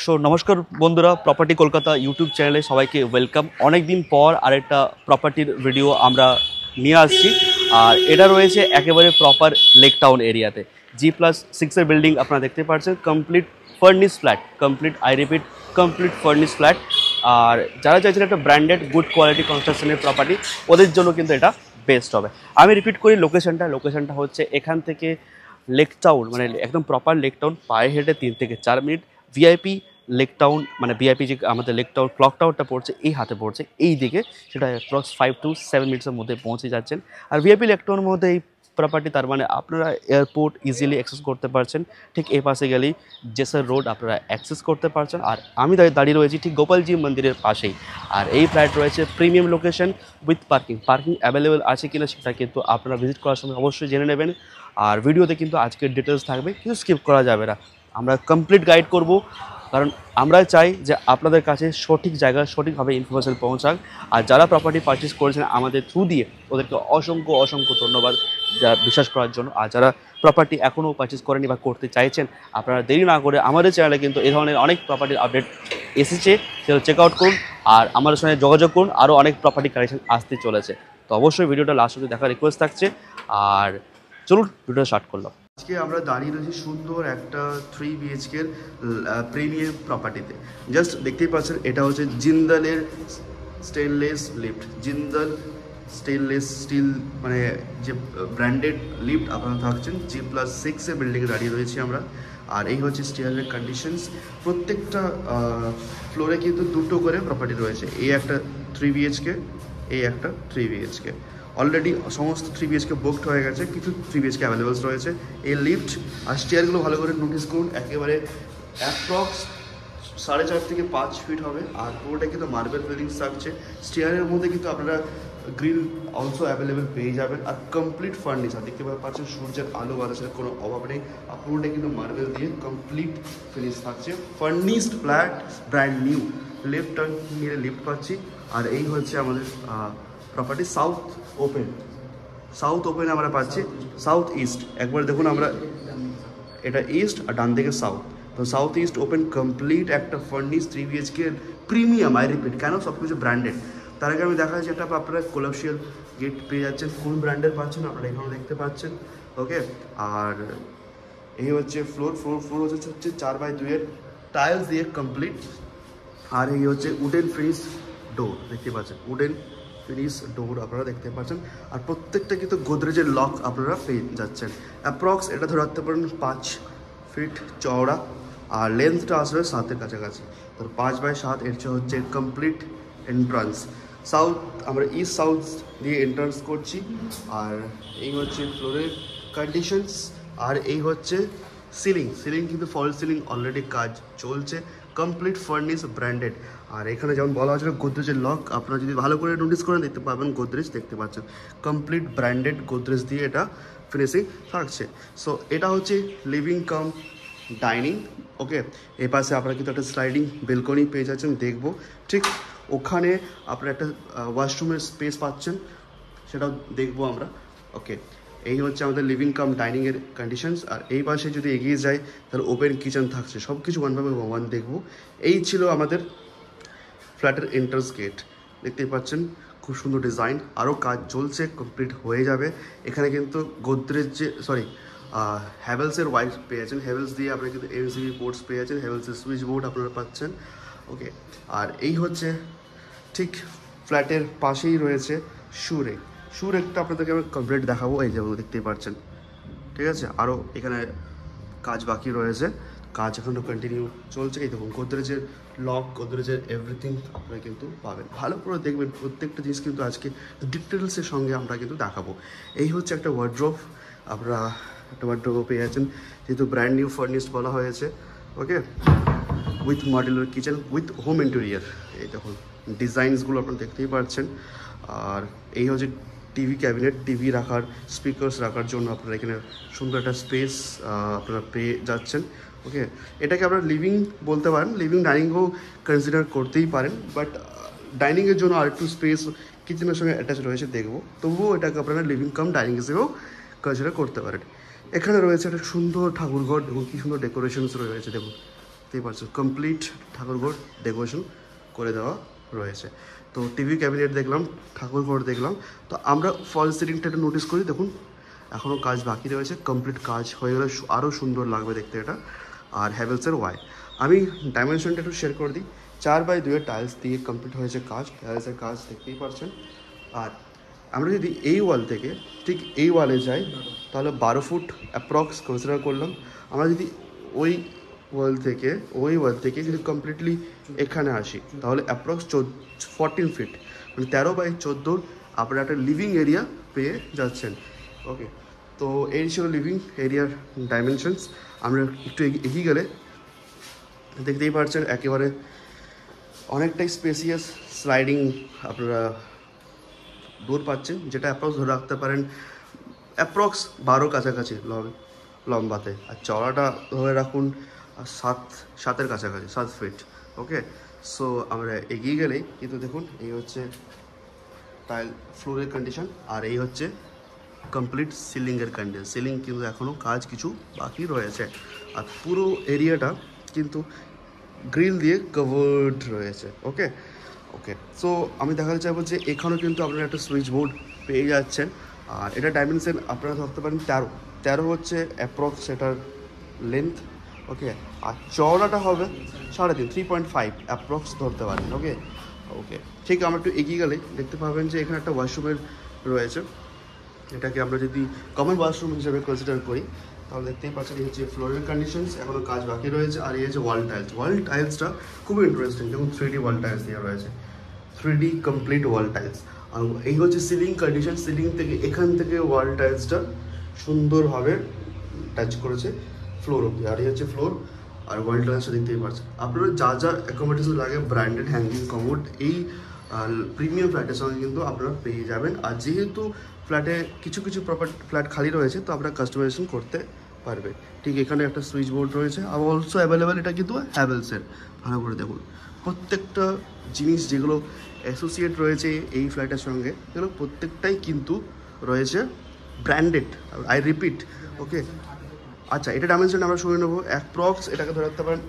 নমস্কার বন্ধুরা, property Kolkata YouTube চ্যানেলে সবাইকে ওয়েলকাম। অনেক দিন পর আরেকটা প্রপার্টির ভিডিও আমরা নিয়ে আসছি, আর এটা রয়েছে একেবারে প্রপার লেক টাউন এরিয়াতে। G+6 বিল্ডিং আপনারা দেখতে পাচ্ছেন, complete furnish flat, complete I repeat complete furnish flat. আর যারা চাইছেন একটা ব্র্যান্ডেড গুড কোয়ালিটি কনস্ট্রাকশনের প্রপার্টি, ওদের জন্য কিন্তু এটা বেস্ট হবে। আমি রিপিট করি লোকেশনটা হচ্ছে এখান থেকে লেক টাউন, মানে একদম প্রপার লেক টাউন, পায়ে হেঁটে 3 থেকে 4 মিনিট। ভিআইপি লেক টাউন, মানে ভিআইপি যে আমাদের লেক টাউন ক্লক টাওয়ারটা পড়ছে এই হাতে পড়ছে এই দিকে, সেটা অ্যাপ্রক্স 5 to 7 মিনিটসের মধ্যে পৌঁছে যাচ্ছেন। আর ভিআইপি লেক টাউনের মধ্যে এই প্রপার্টি, তার মানে আপনারা এয়ারপোর্ট ইজিলি অ্যাক্সেস করতে পারছেন। ঠিক এই পাশে গেলেই জেসার রোড আপনারা অ্যাক্সেস করতে পারছেন। আর আমি দাঁড়িয়ে রয়েছি ঠিক গোপালজি মন্দিরের পাশেই। আর এই ফ্ল্যাট রয়েছে premium location with parking available আছে কিনা সেটা কিন্তু আপনারা ভিজিট করার সময় অবশ্যই জেনে নেবেন। আর ভিডিওতে কিন্তু আজকের ডিটেলস থাকবে, কিছু স্কিপ করা যাবে না। আমরা কমপ্লিট গাইড করব, কারণ আমরা চাই যে আপনাদের কাছে সঠিক জায়গা সঠিকভাবে ইনফরমেশন পৌঁছাক। আর যারা প্রপার্টি পারচেস করেছেন আমাদের থ্রু দিয়ে, ওদেরকে অসংখ্য ধন্যবাদ যা বিশ্বাস করার জন্য। আর যারা প্রপার্টি এখনও পারচেস করেনি বা করতে চাইছেন, আপনারা দেরি না করে আমাদের চ্যানেলে কিন্তু এই ধরনের অনেক প্রপার্টির আপডেট এসেছে, সেটা চেক আউট করুন আর আমাদের সঙ্গে যোগাযোগ করুন। আরও অনেক প্রপার্টি কালেকশন আসতে চলেছে, তো অবশ্যই ভিডিওটা লাস্ট অবধি দেখার রিকোয়েস্ট থাকছে। আর চলুন ভিডিওটা স্টার্ট করলাম। আজকে আমরা দাঁড়িয়ে রয়েছি সুন্দর একটা 3 BHK প্রিমিয়াম প্রপার্টিতে। জাস্ট দেখতেই পাচ্ছেন, এটা হচ্ছে জিন্দালের stainless lift. Jindal stainless steel, মানে যে ব্র্যান্ডেড লিফট আপনারা থাকছেন। G+6 বিল্ডিংয়ে দাঁড়িয়ে রয়েছি আমরা। আর এই হচ্ছে স্টেয়ারের কন্ডিশনস। প্রত্যেকটা ফ্লোরে কিন্তু দুটো করে প্রপার্টি রয়েছে। এই একটা 3 BHK, এই একটা 3 BHK। অলরেডি সমস্ত 3 BHK বুকড হয়ে গেছে, কিছু 3 BHK অ্যাভেলেবলস রয়েছে। এই লিফট আর স্টেয়ারগুলো ভালো করে নোটিস করুন, একেবারে অ্যাপ্রক্স 4.5 থেকে 5 ফিট হবে। আর পুরোটা কিন্তু মার্বেল ফিলিংস থাকছে। স্টেয়ারের মধ্যে কিন্তু আপনারা গ্রিল অলসো অ্যাভেলেবেল পেয়ে যাবেন। আর কমপ্লিট ফার্নিশ, আর দেখতে পাচ্ছেন সূর্যের আলো বাতাসের কোনো অভাব নেই। আর পুরোটা কিন্তু মার্বেল দিয়ে কমপ্লিট ফিনিশ থাকছে। Furnished flat, brand new. Left turn নিয়ে লিফট পাচ্ছি। আর এই হচ্ছে আমাদের প্রপার্টি সাউথ ওপেন আমরা পাচ্ছি, সাউথ ইস্ট। একবার দেখুন, আমরা এটা ইস্ট আর ডান দিকে সাউথ, তো সাউথ ইস্ট ওপেন কমপ্লিট একটা furnish 3 BHK premium. I repeat, কেন সব কিছু ব্র্যান্ডেড। তার আগে আমি দেখা যাচ্ছে একটা আপনারা কোলাপশিয়াল গেট পেয়ে যাচ্ছেন। কোন ব্র্যান্ডের পাচ্ছেন আপনারা এখানে দেখতে পাচ্ছেন, ওকে। আর এই হচ্ছে ফ্লোর হচ্ছে 4x2 এর টাইলস দিয়ে কমপ্লিট। আর এই হচ্ছে উডেন ফিনিশ ডোর, দেখতে পাচ্ছেন উডেন ফিনিশ ডোর আপনারা দেখতে পাচ্ছেন। আর প্রত্যেকটা কিন্তু গোদরেজের লক আপনারা পেয়ে যাচ্ছেন। অ্যাপ্রক্স এটা ধরে রাখতে পারেন 5 ফিট চওড়া, আর লেন্থটা আসবে 7-এর কাছাকাছি। তো 5x7 এর হচ্ছে কমপ্লিট এন্ট্রান্স। সাউথ, আমরা ইস্ট সাউথ দিয়ে এন্ট্রান্স করছি। আর এই হচ্ছে ফ্লোরের কন্ডিশনস। আর এই হচ্ছে সিলিং কিন্তু ফল সিলিং অলরেডি কাজ চলছে, কমপ্লিট ফার্নিশ ব্র্যান্ডেড। আর এখানে যেমন বলা হয়েছিল গোদরেজের লক, আপনারা যদি ভালো করে নোটিস করেন দেখতে পাবেন গোদরেজ দেখতে পাচ্ছেন, কমপ্লিট ব্র্যান্ডেড গোদরেজ দিয়ে এটা ফিনিশিং থাকছে। সো এটা হচ্ছে লিভিং কাম ডাইনিং, ওকে। এই পাশে আপনারা কিন্তু একটা স্লাইডিং বেলকনি পেয়ে যাচ্ছেন, দেখবো ঠিক ওখানে আপনারা একটা ওয়াশরুমের স্পেস পাচ্ছেন, সেটাও দেখবো আমরা, ওকে। এই হচ্ছে আমাদের লিভিং কাম ডাইনিংয়ের কন্ডিশনস। আর এই পাশে যদি এগিয়ে যায় তাহলে ওপেন কিচেন থাকছে, সব কিছু 1/1 দেখবো। এই ছিল আমাদের ফ্ল্যাটের এন্ট্রান্স গেট, দেখতেই পাচ্ছেন খুব সুন্দর ডিজাইন। আরও কাজ চলছে, কমপ্লিট হয়ে যাবে। এখানে কিন্তু গোদরেজ হ্যাভেলসের ওয়াইফ পেয়ে যাচ্ছেন, হ্যাভেলস দিয়ে আপনারা কিন্তু MCB পোর্টস পেয়ে যাচ্ছেন, হ্যাভেলসের সুইচ বোর্ড আপনারা পাচ্ছেন, ওকে। আর এই হচ্ছে ঠিক ফ্ল্যাটের পাশেই রয়েছে সুরেকটা আপনাদেরকে আমি কমপ্লিট দেখাবো, এই যে দেখতেই পাচ্ছেন, ঠিক আছে। আরও এখানে কাজ বাকি রয়েছে, কাজ এখনও কন্টিনিউ চলছে। এই দেখুন গোদরেজের লক, গোদরেজের এভরিথিং আপনারা কিন্তু পাবেন। ভালো করে দেখবেন, প্রত্যেকটা জিনিস কিন্তু আজকে ডিটেলসের সঙ্গে আমরা কিন্তু দেখাবো। এই হচ্ছে একটা ওয়ার্ড্রোব, আপনারা একটা ওয়ার্ড্রোব পেয়ে যাচ্ছেন, যেহেতু ব্র্যান্ড নিউ ফার্নিশড বলা হয়েছে, okay. With modular kitchen with home interior, এই দেখুন ডিজাইনসগুলো আপনারা দেখতেই পাচ্ছেন। আর এই হচ্ছে টিভি ক্যাবিনেট, টিভি রাখার, স্পিকার্স রাখার জন্য আপনারা এখানে সুন্দর একটা স্পেস আপনারা পেয়ে যাচ্ছেন, ওকে। এটাকে আপনারা লিভিং বলতে পারেন, লিভিং ডাইনিংও কনসিডার করতেই পারেন, বাট ডাইনিংয়ের জন্য আরেকটু স্পেস কিচেনের সঙ্গে অ্যাটাচ রয়েছে দেখবো, তবুও এটাকে আপনারা লিভিং কাম ডাইনিং হিসেবেও কনসিডার করতে পারেন। এখানে রয়েছে একটা সুন্দর ঠাকুরঘর, দেখুন কী সুন্দর ডেকোরেশনস রয়েছে, দেখুন দেখতেই পাচ্ছেন কমপ্লিট ঠাকুরঘর ডেকোরেশন করে দেওয়া রয়েছে। তো টিভি ক্যাবিনেট দেখলাম, ঠাকুরঘর দেখলাম। তো আমরা ফল সিলিংটা একটু নোটিস করি, দেখুন এখনও কাজ বাকি রয়েছে, কমপ্লিট কাজ হয়ে গেলে আরও সুন্দর লাগবে দেখতে এটা। আর হ্যাভেলসের ওয়াই আমি ডাইমেনশনটা একটু শেয়ার করে দিই। 4x2 টাইলস দিয়ে কমপ্লিট হয়েছে কাজ, হ্যাভেলসের কাজ দেখতেই পাচ্ছেন। আর আমরা যদি এই ওয়াল থেকে ঠিক এই ওয়ালে যাই তাহলে 12 ফুট অ্যাপ্রক্স কনসিডার করলাম। আমরা যদি ওই ওয়াল থেকে যদি কমপ্লিটলি এখানে আসি তাহলে অ্যাপ্রক্স 14 ফিট, মানে 13x14 আপনারা একটা লিভিং এরিয়া পেয়ে যাচ্ছেন। ওকে, তো এই ছিল লিভিং এরিয়ার ডাইমেনশনস। আমরা একটু এগিয়ে গেলে দেখতেই পাচ্ছেন একেবারে অনেকটাই স্পেসিয়াস স্লাইডিং আপনারা ডোর পাচ্ছেন, যেটা অ্যাপ্রক্স ধরে রাখতে পারেন অ্যাপ্রক্স 12 কাছাকাছি লম্বাতে, আর চওড়াটা ধরে রাখুন 7-এর কাছাকাছি, 7 ফিট। ওকে, সো আমরা এগিয়ে গেলেই কিন্তু দেখুন এই হচ্ছে টাইল ফ্লোরের কন্ডিশন, আর এই হচ্ছে কমপ্লিট সিলিংয়ের কন্ডিশন। সিলিং কিন্তু এখনও কাজ কিছু বাকি রয়েছে, আর পুরো এরিয়াটা কিন্তু গ্রিল দিয়ে কভার্ড রয়েছে। ওকে, সো আমি দেখাতে চাইবো যে এখানেও কিন্তু আপনারা একটা সুইচ বোর্ড পেয়ে যাচ্ছেন। আর এটা ডাইমেনশন আপনারা ধরতে পারেন 13 হচ্ছে অ্যাপ্রক্স এটার লেন্থ। ওকে, আর চওড়াটা হবে 3.5 অ্যাপ্রক্স ধরতে পারেন। ওকে, ঠিক আমরা একটু এগিয়ে গেলে দেখতে পাবেন যে এখানে একটা ওয়াশরুমের রয়েছে। এটাকে আমরা যদি কমন ওয়াশরুম হিসেবে কনসিডার করি তাহলে দেখতেই পাচ্ছেন এই হচ্ছে ফ্লোরের কন্ডিশনস, এখনও কাজ বাকি রয়েছে। আর এই হচ্ছে ওয়াল টাইলসটা খুবই ইন্টারেস্টিং, যেমন 3D ওয়াল টাইলস দেওয়া রয়েছে, 3D কমপ্লিট ওয়াল টাইলস। আর এই হচ্ছে সিলিং কন্ডিশন, সিলিং থেকে এখান থেকে ওয়াল টাইলসটা সুন্দরভাবে টাচ করেছে ফ্লোর অব্দি। আর এই হচ্ছে ফ্লোর আর ওয়াল টাইলসটা দেখতেই পাচ্ছেন। আপনারা যা অ্যাকোমোডেশন লাগে ব্র্যান্ডেড হ্যাঙ্গিং কমোড এই প্রিমিয়াম ফ্ল্যাটের সঙ্গে কিন্তু আপনারা পেয়ে যাবেন। আর যেহেতু ফ্ল্যাটে কিছু ফ্ল্যাট খালি রয়েছে, তো আপনারা কাস্টমাইজেশন করতে পারবে। ঠিক এখানে একটা সুইচ বোর্ড রয়েছে, আর অলসো অ্যাভেলেবেল এটা কিন্তু হ্যাভেলসের। ভালো করে দেখুন প্রত্যেকটা জিনিস যেগুলো অ্যাসোসিয়েট রয়েছে এই ফ্ল্যাটের সঙ্গে, এগুলো প্রত্যেকটাই কিন্তু রয়েছে ব্র্যান্ডেড। I repeat. ওকে, আচ্ছা, এটা ডাইমেনশন আমরা শুনে নেবো। অ্যাপ্রক্স এটাকে ধরে রাখতে পারেন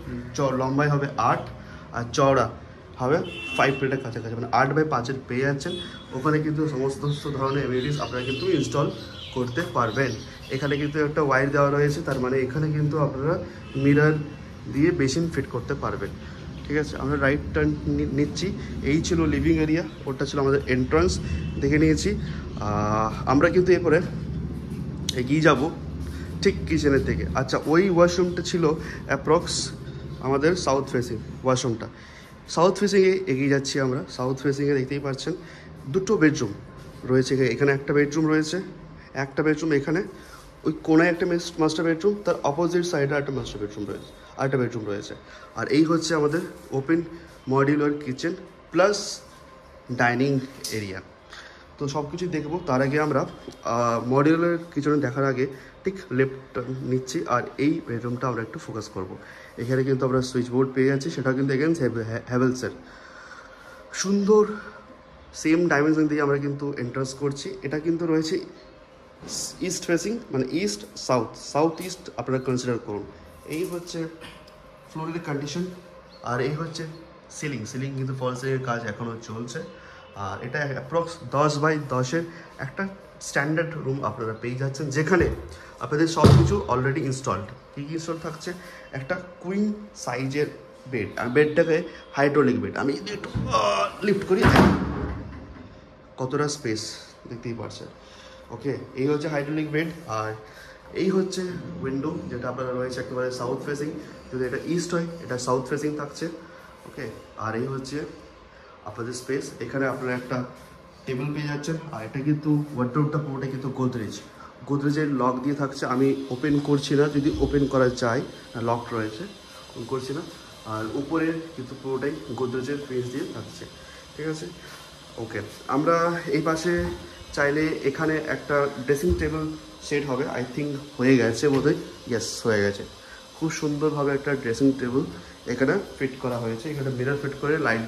লম্বাই হবে 8 আর চওড়া হবে 5 ফিটের কাছাকাছি, মানে 8x5 পেয়ে যাচ্ছেন। ওখানে কিন্তু সমস্ত ধরনের এমিনিটিস আপনারা কিন্তু ইনস্টল করতে পারবেন। এখানে কিন্তু একটা ওয়্যার দেওয়া রয়েছে, তার মানে এখানে কিন্তু আপনারা মিরর দিয়ে বেসিন ফিট করতে পারবেন। ঠিক আছে, আমরা রাইট টার্ন নিচ্ছি। এই ছিল লিভিং এরিয়া, ওটা ছিল আমাদের এন্ট্রান্স, দেখে নিয়েছি। আমরা কিন্তু এরপরে এগিয়ে যাব ঠিক কিচেনের দিকে। আচ্ছা, ওই ওয়াশরুমটা ছিল অ্যাপ্রক্স আমাদের সাউথ ফেসিং ওয়াশরুমটা। সাউথ ফেসিংয়ে এগিয়ে যাচ্ছি আমরা। সাউথ ফেসিংয়ে দেখতেই পাচ্ছেন 2টো বেডরুম রয়েছে। এখানে একটা বেডরুম রয়েছে, একটা বেডরুম এখানে, ওই কোনায় একটা মাস্টার বেডরুম, তার অপোজিট সাইডে একটা মাস্টার বেডরুম রয়েছে, আরেকটা বেডরুম রয়েছে। আর এই হচ্ছে আমাদের open modular kitchen plus dining area. তো সব কিছু দেখবো, তার আগে আমরা মডিউলার কিচেনে দেখার আগে ঠিক লেফট নিচ্ছি। আর এই বেডরুমটা আমরা একটু ফোকাস করব। এখানে কিন্তু আমরা সুইচ বোর্ড পেয়ে যাচ্ছি, সেটা কিন্তু এগেন্স হ্যাভেলসের সুন্দর সেম ডাইমেনশন দিয়ে আমরা কিন্তু এন্ট্রান্স করছি। এটা কিন্তু রয়েছে ইস্ট ফেসিং, মানে সাউথ ইস্ট আপনারা কনসিডার করুন। এই হচ্ছে ফ্লোরের কন্ডিশন, আর এই হচ্ছে সিলিং কিন্তু ফল সিলিংয়ের কাজ এখনও চলছে। আর এটা অ্যাপ্রক্স 10x10-এর একটা স্ট্যান্ডার্ড রুম আপনারা পেয়ে যাচ্ছেন, যেখানে আপনাদের সব কিছু অলরেডি ইনস্টলড। কী ইনস্টল থাকছে? একটা কুইন সাইজের বেড, আর বেডটাকে হাইড্রোলিক বেড। আমি একটু লিফট করি, কতটা স্পেস দেখতেই পারছেন। ওকে, এই হচ্ছে হাইড্রোলিক বেড। আর এই হচ্ছে উইন্ডো, যেটা আপনারা রয়েছে একেবারে সাউথ ফেসিং। যদি এটা ইস্ট হয়, এটা সাউথ ফেসিং থাকছে। ওকে, আর এই হচ্ছে আপনাদের স্পেস। এখানে আপনারা একটা টেবিল পেয়ে যাচ্ছেন। আর এটা কিন্তু ওয়ার্ডরোবটা পুরোটা কিন্তু গোদরেজের লক দিয়ে থাকছে। আমি ওপেন করছি না, যদি ওপেন করা যায়, লক রয়েছে, করছি না। আর উপরের কিন্তু পুরোটাই গোদরেজের ফেস দিয়ে থাকছে। ঠিক আছে, ওকে। আমরা এই পাশে চাইলে এখানে একটা ড্রেসিং টেবিল সেট হবে। আই থিঙ্ক হয়ে গেছে বোধহয়, ইয়েস হয়ে গেছে। খুব সুন্দরভাবে একটা ড্রেসিং টেবিল এখানে ফিট করা হয়েছে। এখানে মিরর ফিট করে লাইট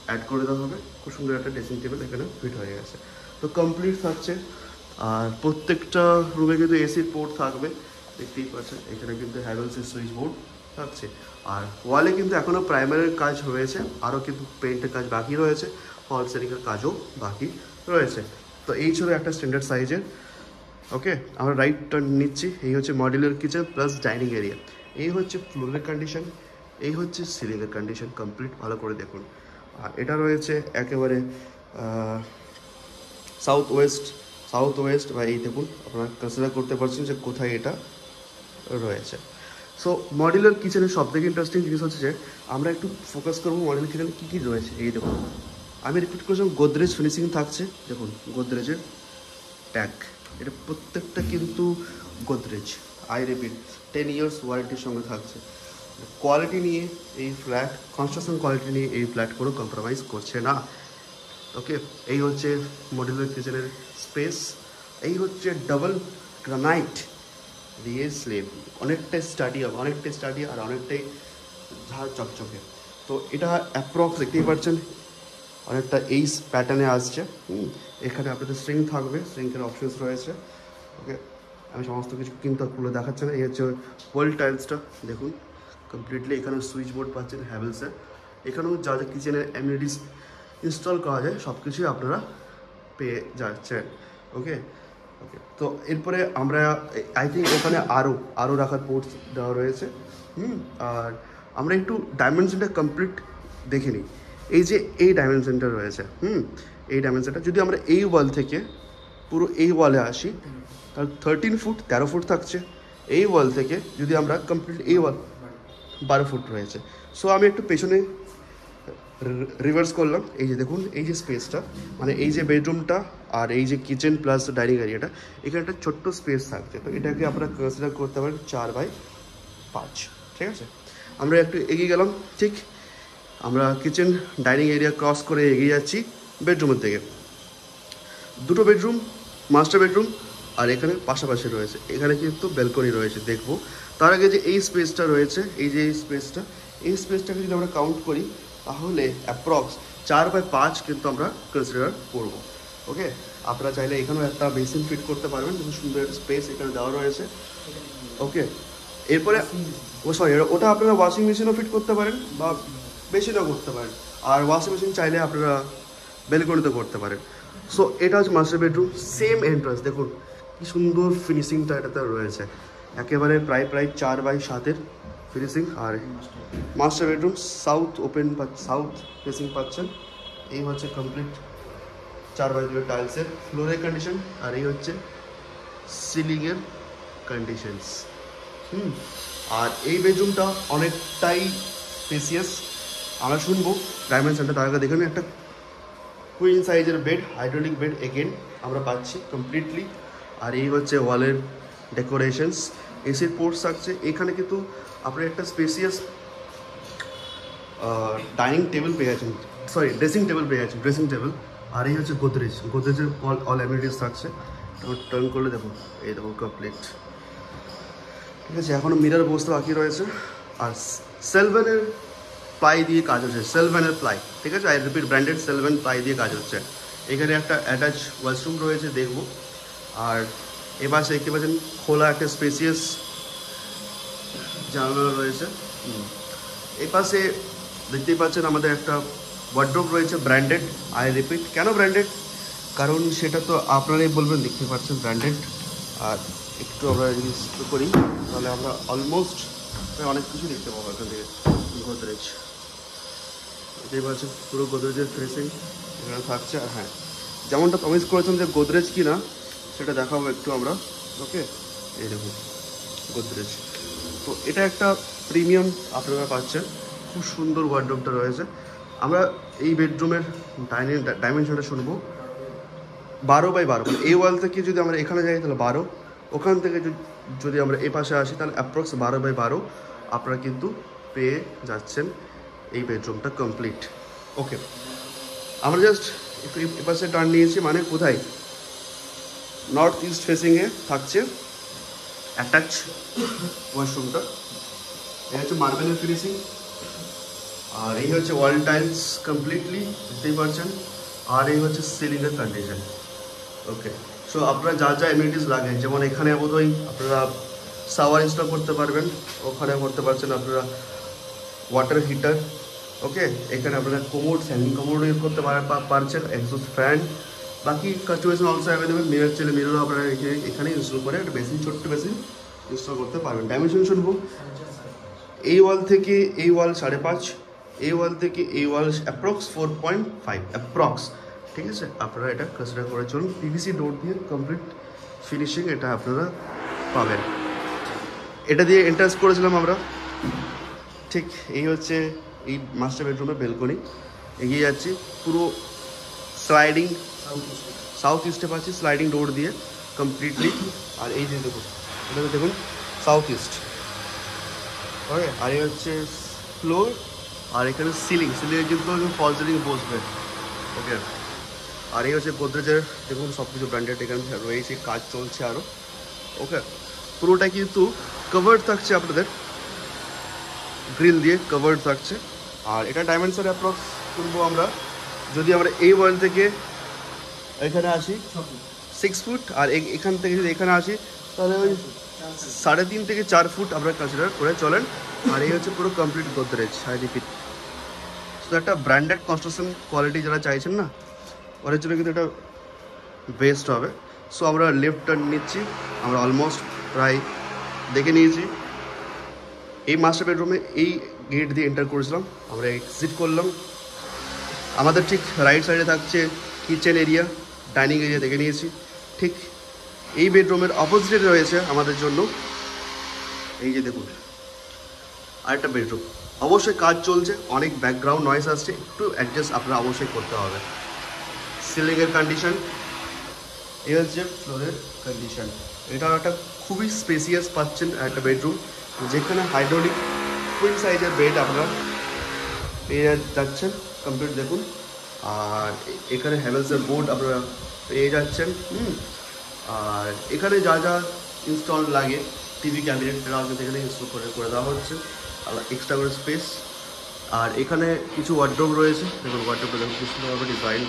অ্যাড করে দেওয়া হবে। খুব সুন্দর একটা ড্রেসিং টেবিল এখানে ফিট হয়ে গেছে। তো কমপ্লিট থাকছে। আর প্রত্যেকটা রুমে কিন্তু এসির পোর্ট থাকবে, দেখতেই পাচ্ছেন। এখানে কিন্তু হ্যাভেলসের সুইচ বোর্ড থাকছে। আর ওয়ালে কিন্তু এখনও প্রাইমারের কাজ রয়েছে, আরও কিন্তু পেন্টের কাজ বাকি রয়েছে, ফল সিলিংয়ের কাজও বাকি রয়েছে। তো এই ছিল একটা স্ট্যান্ডার্ড সাইজের। ওকে, আমরা রাইট টার্ন নিচ্ছি। এই হচ্ছে modular kitchen plus dining area. এই হচ্ছে ফ্লোরের কন্ডিশন, এই হচ্ছে সিলিংয়ের কন্ডিশন কমপ্লিট, ভালো করে দেখুন। আর এটা রয়েছে একেবারে সাউথ ওয়েস্ট বা এই দেখুন, আপনারা কনসিডার করতে পারছেন যে কোথায় এটা রয়েছে। সো মডিউলার কিচেনের সবথেকে ইন্টারেস্টিং জিনিস হচ্ছে যে আমরা একটু ফোকাস করবো মডিউলার কিচেনে কী কী রয়েছে। এই দেখুন, আমি রিপিট করেছিলাম গোদরেজ ফিনিশিং থাকছে। দেখুন গোদরেজের ট্যাগ, এটা প্রত্যেকটা কিন্তু গোদরেজ, আই রিপিট 10 ইয়ার্স ওয়ারেন্টির সঙ্গে থাকছে। কোয়ালিটি নিয়ে এই ফ্ল্যাট, কনস্ট্রাকশন কোয়ালিটি নিয়ে এই ফ্ল্যাট কোনো কম্প্রোমাইজ করছে না। ওকে, এই হচ্ছে মডিউলার কিচেনের স্পেস। এই হচ্ছে ডাবল গ্রানাইট দিয়ে স্লেব, অনেকটাই স্টাডি আর অনেকটাই ঝাড় চকচকে। তো এটা অ্যাপ্রক্স দেখতেই পাচ্ছেন অনেকটা এই প্যাটার্নে আসছে। এখানে আপনাদের স্ট্রিং থাকবে, স্ট্রিংয়ের অপশনস রয়েছে। ওকে, আমি সমস্ত কিছু কিন্তু খুলে দেখাচ্ছি না। এই হচ্ছে ওয়াল টাইলসটা দেখুন কমপ্লিটলি। এখানে সুইচ বোর্ড পাচ্ছেন হ্যাভেলসের। এখানেও যা যা কিচেনের অ্যামিনিটিস ইনস্টল করা যায় সব কিছুই আপনারা পেয়ে যাচ্ছেন। ওকে, তো এরপরে আমরা আই থিঙ্ক ওখানে আরও রাখার পোর্টস দেওয়া রয়েছে। আর আমরা একটু ডাইমেনশনটা কমপ্লিট দেখে নিই। এই যে এই ডাইমেনশনটা রয়েছে, এই ডাইমেনশনটা যদি আমরা এই ওয়াল থেকে পুরো এই ওয়ালে আসি তাহলে 13 ফুট 13 ফুট থাকছে। এই ওয়াল থেকে যদি আমরা কমপ্লিট এই ওয়াল 12 ফুট রয়েছে। সো আমি একটু পেছনে রিভার্স করলাম। এই যে দেখুন, এই যে স্পেসটা, মানে এই যে বেডরুমটা আর এই যে কিচেন প্লাস ডাইনিং এরিয়াটা, এখানে একটা ছোট্ট স্পেস থাকছে। তো এটাকে আপনারা কনসিডার করতে পারেন 4/5। ঠিক আছে, আমরা একটু এগিয়ে গেলাম। ঠিক, আমরা কিচেন ডাইনিং এরিয়া ক্রস করে এগিয়ে যাচ্ছি বেডরুমের দিকে। দুটো বেডরুম, মাস্টার বেডরুম, আর এখানে পাশাপাশি রয়েছে। এখানে কিন্তু ব্যালকনি রয়েছে, দেখবো। তার আগে যে এই স্পেসটা রয়েছে, এই যে এই স্পেসটাকে যদি আমরা কাউন্ট করি তাহলে অ্যাপ্রক্স 4/5 কিন্তু আমরা কনসিডার করবো। ওকে, আপনারা চাইলে এখানেও একটা বেসিন ফিট করতে পারবেন, খুব সুন্দর একটা স্পেস এখানে দেওয়া রয়েছে। ওকে, এরপরে ওটা আপনারা ওয়াশিং মেশিনও ফিট করতে পারেন বা বেসিনও করতে পারেন। আর ওয়াশিং মেশিন চাইলে আপনারা ব্যালকনিতে করতে পারেন। সো এটা হচ্ছে মাস্টার বেডরুম, সেম এন্ট্রান্স। দেখুন কি সুন্দর ফিনিশিংটা এটাতে রয়েছে, একেবারে প্রায় 4/7 ফিনিশিং। আর মাস্টার বেডরুম সাউথ ফেসিং পাচ্ছেন। এই হচ্ছে কমপ্লিট 4/2 টাইলসের ফ্লোরের কন্ডিশন, আর এই হচ্ছে সিলিংয়ের কন্ডিশনস। আর এই বেডরুমটা অনেকটাই স্পেসিয়াস। আমরা শুনবো ডাইমেনশনটা, তার আগে দেখুন একটা কুইন সাইজের বেড, হাইড্রোলিক বেড এগেন আমরা পাচ্ছি কমপ্লিটলি। আর এই হচ্ছে ওয়ালের ডেকোরেশনস, এসির পোর্টস থাকছে। এখানে কিন্তু আপনি একটা স্পেসিয়াস ডাইনিং টেবিল পেয়ে যাচ্ছেন, ড্রেসিং টেবিল। আর এই হচ্ছে গোদরেজের অল অ্যামিনিটিস থাকছে। টার্ন করলে দেখুন, এই দেখুন কমপ্লিট। ঠিক আছে, এখনও মিরর বসতে বাকি রয়েছে। আর সেলভেনের প্লাই দিয়ে কাজ হচ্ছে, সেলভেনের প্লাই। ঠিক আছে, আই রিপিট ব্র্যান্ডেড সেলভেন প্লাই দিয়ে কাজ হচ্ছে। এখানে একটা অ্যাটাচ ওয়াশরুম রয়েছে, দেখব। আর এবার দেখতে পাচ্ছেন খোলা একটা স্পেসিয়াস জানালা রয়েছে। এই পাশে দেখতেই পাচ্ছেন আমাদের একটা ওয়ার্ডরোব রয়েছে, ব্র্যান্ডেড। আই রিপিট, কেন ব্র্যান্ডেড? কারণ সেটা তো আপনারাই বলবেন, দেখতে পাচ্ছেন ব্র্যান্ডেড। আর একটু আমরা জিনিস করি তাহলে আমরা অলমোস্ট অনেক কিছু দেখতে পাবো এখান থেকে। গোদরেজ দেখতে পাচ্ছেন, পুরো গোদরেজের ফিনিশিং এখানে থাকছে। আর হ্যাঁ, যেমনটা প্রমিস করেছেন যে গোদরেজ কিনা সেটা দেখাবো একটু আমরা। ওকে, এই দেখুন গোদরেজ। তো এটা একটা প্রিমিয়াম আপনারা পাচ্ছেন, খুব সুন্দর ওয়ার্ডরোবটা রয়েছে। আমরা এই বেডরুমের ডাইমেনশনটা শুনবো 12/12। মানে এই ওয়াল থেকে যদি আমরা এখানে যাই তাহলে 12, ওখান থেকে যদি আমরা এই পাশে আসি তাহলে অ্যাপ্রক্স 12/12 আপনারা কিন্তু পেয়ে যাচ্ছেন এই বেডরুমটা কমপ্লিট। ওকে, আমরা জাস্ট একটু এ পাশে টার্ন নিয়েছি, মানে কোথায় নর্থ ইস্ট ফেসিংয়ে থাকছে অ্যাটাচ ওয়াশরুমটা। এই হচ্ছে মার্বেলের ফিনিশিং, আর এই হচ্ছে ওয়াল টাইলস কমপ্লিটলি দেখতেই পাচ্ছেন। আর এই হচ্ছে সিলিংয়ের কন্ডিশন। ওকে, সো আপনারা যা যা এমিনিটিস লাগে, যেমন এখানে বোধহয় আপনারা শাওয়ার ইনস্টল করতে পারবেন, ওখানে করতে পারছেন আপনারা ওয়াটার হিটার। ওকে, এখানে আপনারা কোমোড, হ্যাঙ্গিং কোমোড ইউজ করতে পারছেন, এক্সস্ট ফ্যান, বাকি কাস্টমাইজেশন অলসো অ্যাভেলেবেল। মিরর চাইলে মিররও আপনারা এখানে ইনস্টল করে একটা বেসিন, ছোট্ট বেসিন ইনস্টল করতে পারবেন। ডাইমেনশন শুনবো, এই ওয়াল থেকে এই ওয়াল 5.5, এই ওয়াল থেকে এই ওয়াল অ্যাপ্রক্স 4.5 অ্যাপ্রক্স, ঠিক আছে। আপনারা এটা কনসিডার করে চলুন। পিভিসি ডোর দিয়ে কমপ্লিট ফিনিশিং এটা আপনারা পাবেন। এটা দিয়ে এন্ট্রান্স করেছিলাম আমরা। ঠিক এই হচ্ছে এই মাস্টার বেডরুমের বেলকনি। এগিয়ে যাচ্ছি, পুরো স্লাইডিং সাউথ ইস্টে পাচ্ছি, স্লাইডিং ডোর দিয়ে কমপ্লিটলি। আর এই যে দেখুন, এটা দেখুন সাউথ ইস্ট। ওকে, আর এই হচ্ছে ফ্লোর, আর এখানে সিলিংয়ে কিন্তু ফল সিলিং বসবে। ওকে, আর এই হচ্ছে গোদরেজের, দেখুন সব কিছু ব্র্যান্ডেড এখানে রয়েছে, কাজ চলছে আরও। ওকে, পুরোটা কিন্তু কভার্ড থাকছে, আপনাদের গ্রিল দিয়ে কভার্ড থাকছে। আর এটা ডাইমেনশন অ্যাপ্রক্স তুলবো আমরা, যদি আমরা এই ওয়াল থেকে এখানে আসি 6 ফুট, আর এখান থেকে যদি এখানে আসি তাহলে ওই 3.5 থেকে 4 ফুট আমরা কনসিডার করে চলেন। আর এই হচ্ছে পুরো কমপ্লিট গোদরেজ, আই রিপিট। তো একটা ব্র্যান্ডেড কনস্ট্রাকশন কোয়ালিটি যারা চাইছেন না, ওদের জন্য কিন্তু এটা বেস্ট হবে। সো আমরা লেফট টার্ন নিচ্ছি, আমরা অলমোস্ট প্রায় দেখে নিয়েছি। এই মাস্টার বেডরুমে এই গেট দিয়ে এন্টার করেছিলাম, আমরা এক্সিট করলাম। আমাদের ঠিক রাইট সাইডে থাকছে কিচেন এরিয়া, ডাইনিং এরিয়া দেখে নিয়েছি। ঠিক এই বেডরুমের অপোজিটে রয়েছে আমাদের জন্য এই যে দেখুন আরেকটা বেডরুম। অবশ্যই কাজ চলছে, অনেক ব্যাকগ্রাউন্ড নয়েজ আসছে, একটু অ্যাডজাস্ট আপনারা অবশ্যই করতে হবে। সিলিংয়ের কন্ডিশন, এই হচ্ছে ফ্লোরের কন্ডিশন। এটাও একটা খুবই স্পেসিয়াস পাচ্ছেন একটা বেডরুম, যেখানে হাইড্রোলিক কুইন সাইজের বেড আপনারা পেয়ে যাচ্ছেন কমপ্লিট দেখুন। আর এখানে হ্যাভেলসের বোর্ড আপনারা পেয়ে যাচ্ছেন। আর এখানে যা যা ইনস্টল লাগে, টিভি ক্যাবিনেট এরা এখানে ইনস্টল করে দেওয়া হচ্ছে, আর এক্সট্রা করে স্পেস। আর এখানে কিছু ওয়ার্ডরোব রয়েছে, দেখুন ওয়ার্ডরোবটা দেখুন খুব সুন্দরভাবে ডিজাইন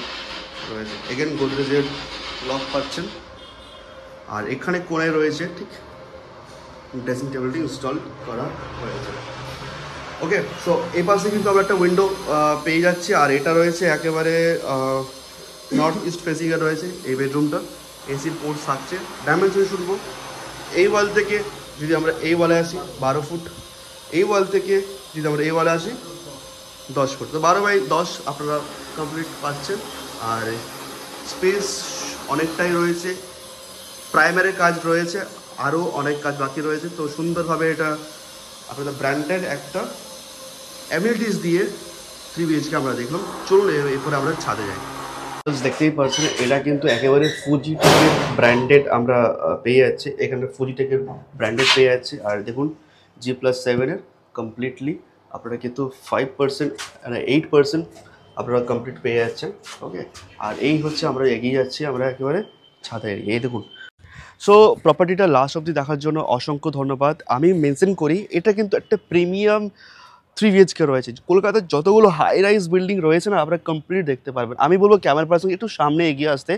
রয়েছে। এগেন গোদরেজের লক পাচ্ছেন। আর এখানে কোণায় রয়েছে ঠিক ড্রেসিং টেবিলটি ইনস্টল করা হয়েছে। ওকে, সো এই পাশে কিন্তু আমরা একটা উইন্ডো পেয়ে যাচ্ছি। আর এটা রয়েছে একেবারে নর্থ ইস্ট ফেসিংয়ে রয়েছে এই বেডরুমটা, এসির পোর্ট থাকছে। ডাইমেনশন শুনবো, এই ওয়াল থেকে যদি আমরা এই ওয়ালে আসি 12 ফুট, এই ওয়াল থেকে যদি আমরা এই ওয়ালে আসি 10 ফুট, তো 12x10 আপনারা কমপ্লিট পাচ্ছেন। আর স্পেস অনেকটাই রয়েছে, প্রাইমারি কাজ রয়েছে, আরও অনেক কাজ বাকি রয়েছে। তো সুন্দরভাবে এটা আপনাদের ব্র্যান্ডেড একটা অ্যামিনিটিস দিয়ে 3 BHK আমরা দেখলাম। চলুন এরপরে আমরা ছাদে যাই। দেখতেই পাচ্ছেন এটা কিন্তু একেবারে ফুজিটেকের ব্র্যান্ডেড আমরা পেয়ে যাচ্ছি, এখানে ফুজিটেকের ব্র্যান্ডেড পেয়ে যাচ্ছে। আর দেখুন G+7-এর কমপ্লিটলি আপনারা কিন্তু 5% 8% আপনারা কমপ্লিট পেয়ে যাচ্ছেন। ওকে, আর এই হচ্ছে আমরা এগিয়ে যাচ্ছি আমরা একেবারে ছাদে। এই দেখুন। সো প্রপার্টিটা লাস্ট অবধি দেখার জন্য অসংখ্য ধন্যবাদ। আমি মেনশন করি এটা কিন্তু একটা প্রিমিয়াম 3 BHK রয়েছে। কলকাতার যতগুলো হাই রাইজ বিল্ডিং রয়েছে না, আপনারা কমপ্লিট দেখতে পারবেন। আমি বলবো ক্যামেরা পার্সন একটু সামনে এগিয়ে আসতে,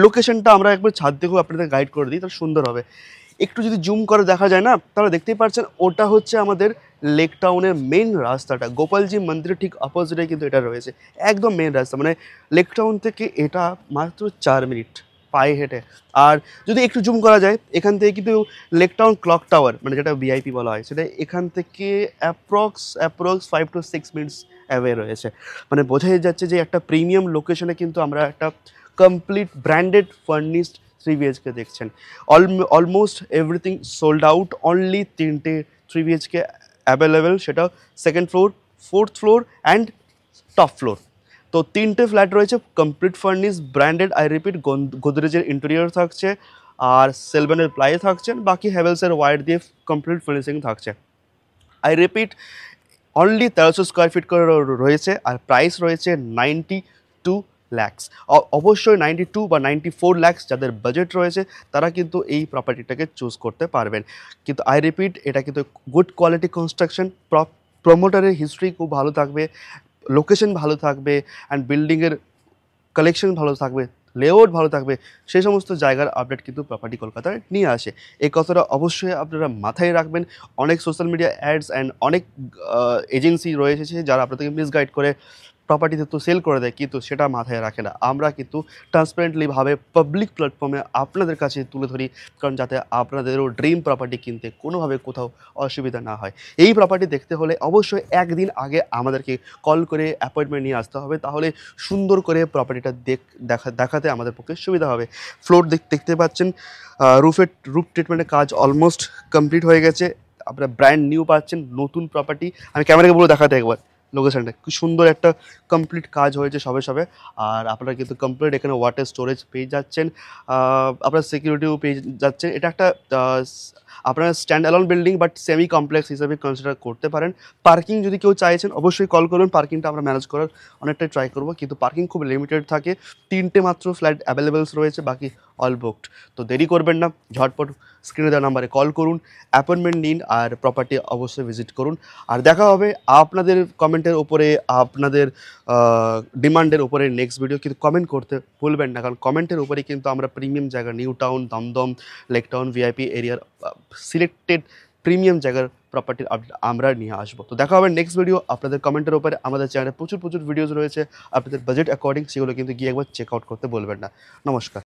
লোকেশনটা আমরা একবার ছাদ থেকেও আপনাদের গাইড করে দিই, তাহলে সুন্দর হবে। একটু যদি জুম করে দেখা যায় না, তাহলে দেখতেই পাচ্ছেন ওটা হচ্ছে আমাদের লেক টাউনের মেন রাস্তাটা, গোপালজি মন্দিরের ঠিক অপোজিটে কিন্তু এটা রয়েছে, একদম মেন রাস্তা। মানে লেক টাউন থেকে এটা মাত্র 4 মিনিট পায়ে হেঁটে। আর যদি একটু জুম করা যায়, এখান থেকে কিন্তু লেক টাউন ক্লক টাওয়ার, মানে যেটা VIP বলা হয়, সেটা এখান থেকে অ্যাপ্রক্স 5 to 6 মিনিটস অ্যাওয়ে রয়েছে। মানে বোঝাই যাচ্ছে যে একটা প্রিমিয়াম লোকেশনে কিন্তু আমরা একটা কমপ্লিট ব্র্যান্ডেড ফার্নিশড 3 BHK দেখছেন। Almost everything sold out, only 3টে 3 BHK অ্যাভেলেবেল, সেটা 2nd floor, 4th floor and top floor. তো 3টে ফ্ল্যাট রয়েছে complete furnish branded. I repeat, গোদরেজের ইন্টেরিয়র থাকছে, আর সেলভানের প্লাই থাকছেন, বাকি হ্যাভেলসের ওয়াইড দিয়ে কমপ্লিট ফিনিশিং থাকছে। I repeat, only 1300 square feet করে রয়েছে, আর প্রাইস রয়েছে 92 lakhs। অবশ্যই 92 বা 94 lakhs যাদের বাজেট রয়েছে তারা কিন্তু এই প্রপার্টিটাকে চুজ করতে পারবেন। কিন্তু আই রিপিট, এটা কিন্তু গুড কোয়ালিটি কনস্ট্রাকশন, প্রমোটারের হিস্ট্রি খুব ভালো থাকবে, লোকেশন ভালো থাকবে, অ্যান্ড বিল্ডিংয়ের কালেকশন ভালো থাকবে, লেআউট ভালো থাকবে, সেই সমস্ত জায়গার আপডেট কিন্তু প্রপার্টি কলকাতায় নিয়ে আসে। এই কথাটা অবশ্যই আপনারা মাথায় রাখবেন। অনেক সোশ্যাল মিডিয়া অ্যাডস অ্যান্ড অনেক এজেন্সি রয়েছে যারা আপনাদেরকে মিসগাইড করে প্রপার্টিতে তো সেল করে দেয়, কিন্তু সেটা মাথায় রাখে না। আমরা কিন্তু ট্রান্সপারেন্টলিভাবে পাবলিক প্ল্যাটফর্মে আপনাদের কাছে তুলে ধরি, কারণ যাতে আপনাদেরও ড্রিম প্রপার্টি কিনতে কোনোভাবে কোথাও অসুবিধা না হয়। এই প্রপার্টি দেখতে হলে অবশ্যই একদিন আগে আমাদেরকে কল করে অ্যাপয়েন্টমেন্ট নিয়ে আসতে হবে, তাহলে সুন্দর করে প্রপার্টিটা দেখাতে আমাদের পক্ষে সুবিধা হবে। ফ্লোর দেখতে পাচ্ছেন, রুফ ট্রিটমেন্টের কাজ অলমোস্ট কমপ্লিট হয়ে গেছে। আপনারা ব্র্যান্ড নিউ পাচ্ছেন, নতুন প্রপার্টি। আমি ক্যামেরাকে বলে দেখাতে একবার লোকেশনটা, খুব সুন্দর একটা কমপ্লিট কাজ হয়েছে সবে। আর আপনারা কিন্তু কমপ্লিট এখানে ওয়াটার স্টোরেজ পেয়ে যাচ্ছেন, আপনার সিকিউরিটিও পেয়ে যাচ্ছেন। এটা একটা আপনার stand alone building, but semi complex হিসেবে কনসিডার করতে পারেন। পার্কিং যদি কেউ চাইছেন অবশ্যই কল করুন, পার্কিংটা আমরা ম্যানেজ করার অনেকটাই ট্রাই করবো, কিন্তু পার্কিং খুব লিমিটেড থাকে। 3টে মাত্র ফ্ল্যাট অ্যাভেলেবেলস রয়েছে, বাকি অল বুকড। তো দেরি করবেন না, ঝটপট স্ক্রিনে দেওয়া নাম্বারে কল করুন, অ্যাপয়েন্টমেন্ট নিন, আর প্রপার্টি অবশ্যই ভিজিট করুন। আর দেখা হবে আপনাদের কমেন্টের ওপরে, আপনাদের ডিমান্ডের উপরে নেক্সট ভিডিও। কিন্তু কমেন্ট করতে ভুলবেন না, কারণ কমেন্টের উপরে কিন্তু আমরা প্রিমিয়াম জায়গা, new town, Dumdum, lake town, VIP এরিয়ার সিলেক্টেড প্রিমিয়াম জায়গার প্রপার্টির আপডেট আমরা নিয়ে আসবো। তো দেখা হবে নেক্সট ভিডিও আপনাদের কমেন্টের উপরে। আমাদের চ্যানেলে প্রচুর ভিডিওস রয়েছে আপনাদের বাজেট অ্যাকর্ডিং, সেগুলো কিন্তু গিয়ে একবার চেক আউট করতে বলবেন না। নমস্কার।